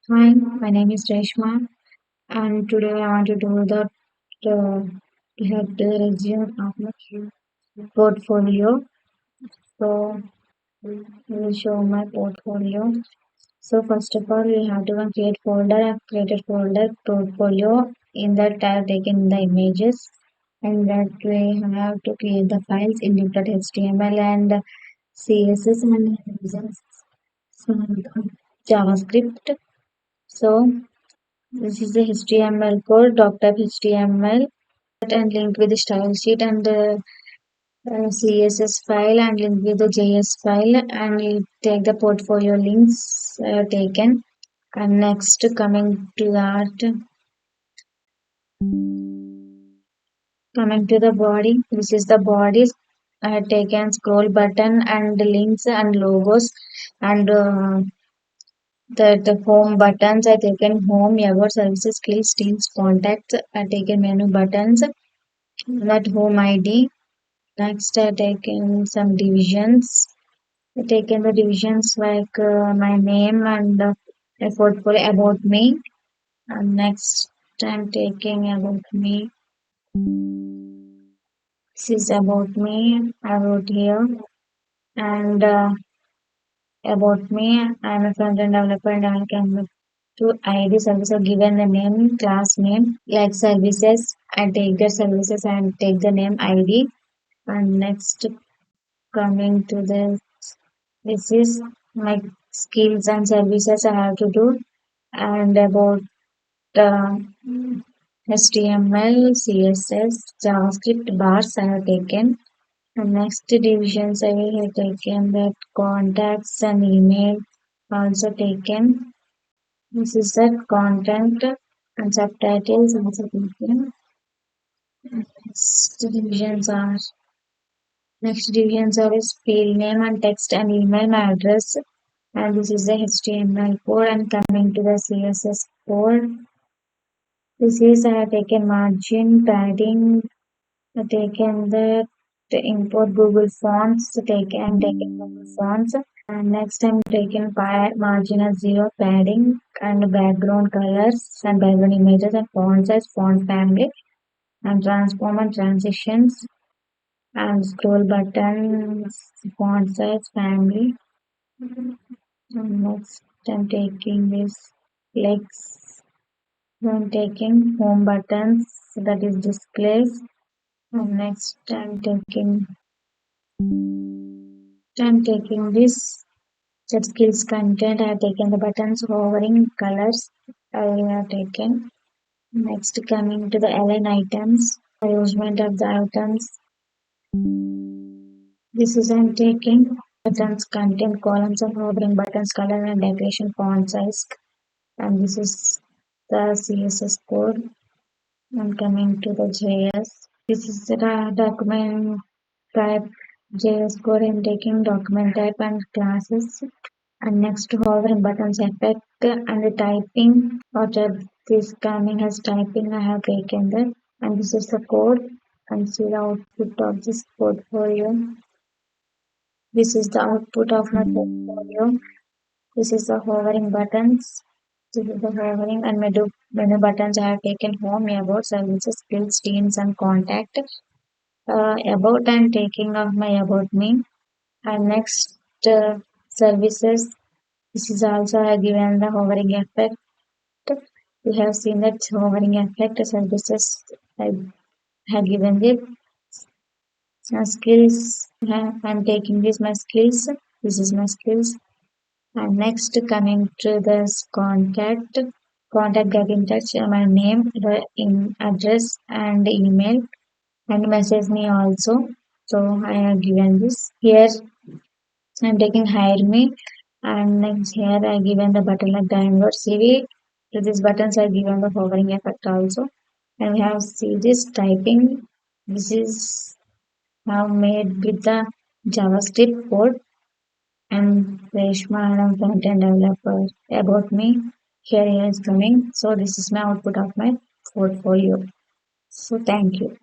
Hi, my name is Reshma, and today I want to do to have the resume of my portfolio. So I will show my portfolio. So first of all, we have to go create folder. I've created folder portfolio. In that, I have taken the images, and that we have to create the files in different HTML and CSS and using some JavaScript. So this is the HTML code, doctor HTML, and linked with the style sheet and CSS file and linked with the JS file, and we take the portfolio links taken. And next, coming to the body, this is the body. I have taken scroll button and links and logos, and the home buttons. I taken home, about services, skills, teams, contacts. I taken menu buttons, that home ID. Next, I taken some divisions. I taken the divisions like my name and a portfolio about me. And next, I'm taking about me. This is about me. I wrote here. And about me, I'm a front-end developer and I can to ID service or given the name, class name, like services. I take the services and take the name ID. And next, coming to this is my skills and services I have to do, and about uh, HTML, CSS, JavaScript bars I have taken. And next divisions I have taken that contacts and email also taken. This is that content and subtitles also taken. Next divisions are is field name and text and email my address, and this is the HTML code. And coming to the CSS code, this is I have taken margin, padding, I have taken the import Google fonts, I'm taking Google fonts, and next I'm taking margin as 0, padding, and background colors and background images and font size, font family, and transform and transitions, and scroll buttons, font size, family. And next I'm taking this flex. I'm taking home buttons, that is displays. And next I'm taking this set skills content. I have taken the buttons, hovering colors. I have taken. Next, coming to the align items, arrangement of the items. This is I'm taking buttons, content, columns of hovering buttons, color and decoration, font size. And this is the CSS code. I'm coming to the JS. This is the document type JS code. I'm taking document type and classes. And next to hovering buttons effect and the typing, whatever this coming as typing I have taken that. And this is the code, and see the output of this portfolio. This is the output of my portfolio. This is the hovering buttons. This is the hovering and menu buttons I have taken home, about, services, skills, teams, and contact. About I'm taking of my about me. And next services. This is also I have given the hovering effect. We have seen that hovering effect services I have given it. Skills. I'm taking this my skills. This is my skills. And next coming to this contact get in touch, my name, the address and email, and message me also. So I have given this here. I'm taking hire me, and next here I given the button like download CV. To these buttons I given the hovering effect also, and we have see this typing. This is now made with the JavaScript code. And Reshma and I'm front-end developer. About me, here is coming. So this is my output of my portfolio. So thank you.